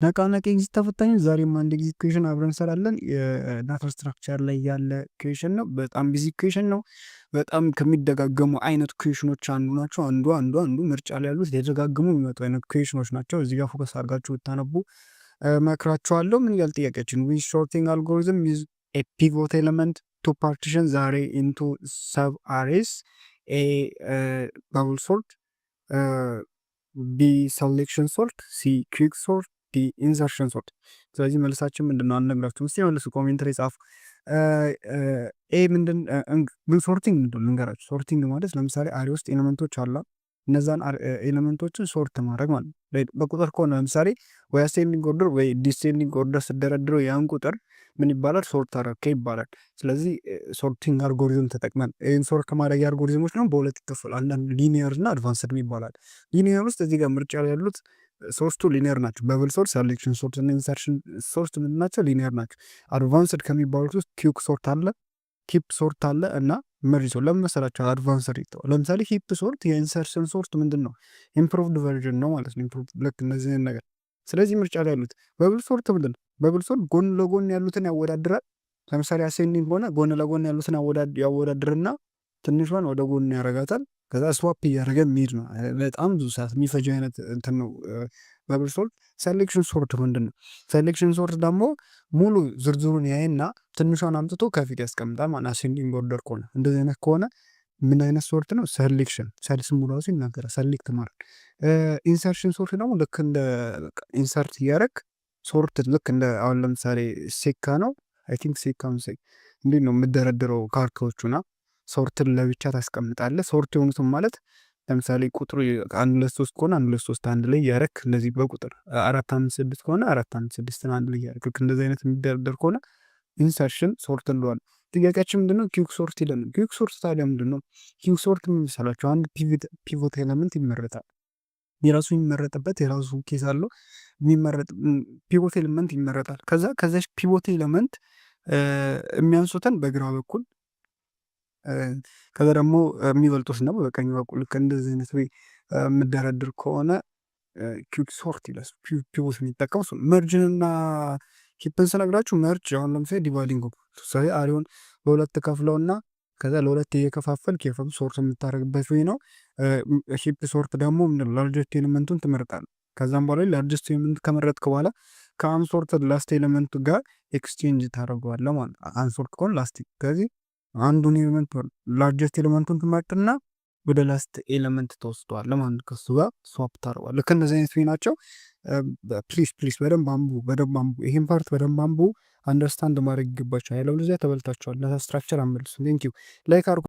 ነቃነቅ ኤግዚት ተፈታኝ ዛሬም አንድ ጊዜ ኢኩዌሽን አብረን እንሰራለን። የዳታ ስትራክቸር ላይ ያለ ኢኩዌሽን ነው። በጣም ቢዚ ኢኩዌሽን ነው። በጣም ከሚደጋገሙ አይነት ኢኩዌሽኖች አንዱ ናቸው። አንዱ ምርጫ ላይ ያሉት የተደጋገሙ የሚመጡ አይነት ኢኩዌሽኖች ናቸው። እዚህ ጋር ፎከስ አድርጋችሁ ብታነቡ መክራችኋለሁ። ምን ይላል ጥያቄያችን? ዊዝ ሾርቲንግ አልጎሪዝም ዩዝ ኤ ፒቮት ኤለመንት ቱ ፓርቲሽን ዛሬ ኢንቱ ሰብ አሬስ ኤ ባብል ሶርት ቢ ሰሌክሽን ሶርት ሲ ኩዊክ ሶርት ዲ ኢንሰርሽን ሶርት። ስለዚህ መልሳችን ምንድነው? አንነግራችሁም። እስቲ መልሱ ኮሜንትሪ ጻፉ። ኤ ምንድን ግን ሶርቲንግ ምንድን ልንገራችሁ። ሶርቲንግ ማለት ለምሳሌ አሬ ውስጥ ኤሌመንቶች አላ እነዛን ኤሌመንቶችን ሶርት ማድረግ ማለት ነው። በቁጥር ከሆነ ለምሳሌ ወይ አሴንዲንግ ኦርደር ወይ ዲሴንዲንግ ኦርደር ስደረድረው ያን ቁጥር ምን ይባላል? ሶርት አረከ ይባላል። ስለዚህ ሶርቲንግ አልጎሪዝም ተጠቅመን ይህን ሶርት ማድረግ አልጎሪዝሞች ነው በሁለት ይከፈላል። አንዳንድ ሊኒየር እና አድቫንስድ ይባላል። ሊኒየር ውስጥ እዚህ ጋር ምርጫ ላይ ያሉት ሶስቱ ሊኒየር ናቸው። በብል ሶርት፣ ሰሌክሽን ሶርት እና ኢንሰርሽን ሶርት ምንድን ናቸው? ሊኒየር ናቸው። አድቫንስድ ከሚባሉት ውስጥ ኪውክ ሶርት አለ፣ ኪፕ ሶርት አለ እና መርጅ ሶርት። ለምን መሰላቸው? አድቫንስድ ይተዋል። ለምሳሌ ሂፕ ሶርት የኢንሰርሽን ሶርት ምንድን ነው? ኢምፕሩቭድ ቨርዥን ነው ማለት ነው። ልክ እነዚህ ነገር። ስለዚህ ምርጫ ላይ ያሉት በብል ሶርት ምንድን ነው? በብል ሶርት ጎን ለጎን ያሉትን ያወዳድራል። ለምሳሌ አሴንዲንግ ሆነ ጎን ለጎን ያሉትን ያወዳድርና ትንሿን ወደ ጎን ያረጋታል። ከዛ ስዋፕ እያደረገ የሚሄድ ነው። በጣም ብዙ ሰዓት የሚፈጀው አይነት እንትን ነው በብል ሶርት። ሴሌክሽን ሶርት ምንድን ነው? ሴሌክሽን ሶርት ደግሞ ሙሉ ዝርዝሩን ያይና ትንሿን አምጥቶ ከፊት ያስቀምጣል ማለት አሴንዲንግ ኦርደር ከሆነ። እንደዚህ አይነት ከሆነ ምን አይነት ሶርት ነው? ሴሌክሽን። ስሙ ራሱ ይናገራል፣ ሰሌክት ማለት። ኢንሰርሽን ሶርት ደግሞ ልክ እንደ ኢንሰርት እያደረግ ሶርት ልክ እንደ አሁን ለምሳሌ ሴካ ነው። አይ ቲንክ ሴካ እንዴት ነው የምደረድረው ካርካዎቹና ሶርትን ለብቻ ታስቀምጣለህ። ሶርት የሆኑትም ማለት ለምሳሌ ቁጥሩ 1 2 3 ከሆነ 1 2 3 አንድ ላይ ያረክ እንደዚህ በቁጥር 4 5 6 ከሆነ 4 5 6 አንድ ላይ ያረክ ልክ እንደዚህ አይነት የሚደረደር ከሆነ ኢንሰርሽን ሶርት እንለዋለን። ጥያቄያችን ምንድነው? ኪውክ ሶርት ይለን። ኪውክ ሶርት ታዲያ ምንድነው? ኪውክ ሶርት የሚመስላችሁ አንድ ፒቮት ኤለመንት ይመረጣል። የራሱ የሚመረጥበት የራሱ ኬስ አለው። የሚመረጥ ፒቮት ኤለመንት ይመረጣል። ከዛ ፒቮት ኤለመንት የሚያንሱትን በግራ በኩል ከዛ ደግሞ የሚበልጡት ደግሞ በቀኝ በኩል ልክ እንደዚህ አይነት ወይ የምደረድር ከሆነ ኪውክ ሶርት ይላል። ፒቮት የሚጠቀሙ መርጅንና ሂፕን ስነግራችሁ መርጅ አሁን ለምሳሌ ዲቫይዲንግ አሬውን በሁለት ከፍለውና ከዛ ለሁለት እየከፋፈል ኬፈም ሶርት የምታደርግበት ወይ ነው። ሂፕ ሶርት ደግሞ ላርጀስት ኤሌመንቱን ትመርጣለህ። ከዛም በኋላ ላርጀስት ኤሌመንት ከመረጥክ በኋላ ከአንሶርት ላስት ኤሌመንቱ ጋር ኤክስቼንጅ ታደርገዋለህ ማለት አንሶርት ከሆነ ላስት ከዚህ አንዱን ኤሌመንት ላርጀስት ኤሌመንቱን ትመርጥና ወደ ላስት ኤሌመንት ተወስደዋል ማለት ከሱ ጋር ስዋፕ ታደርገዋለህ። ልክ እንደዚህ አይነት ናቸው። ፕሊስ በደንብ አንቡ። ይህን ፓርት በደንብ አንቡ። አንደርስታንድ ማድረግ ይገባቸው። ያለበለዚያ ተበልታችኋል። ለስትራክቸር አመልሱ። ቴንኪው ላይክ አድርጉ።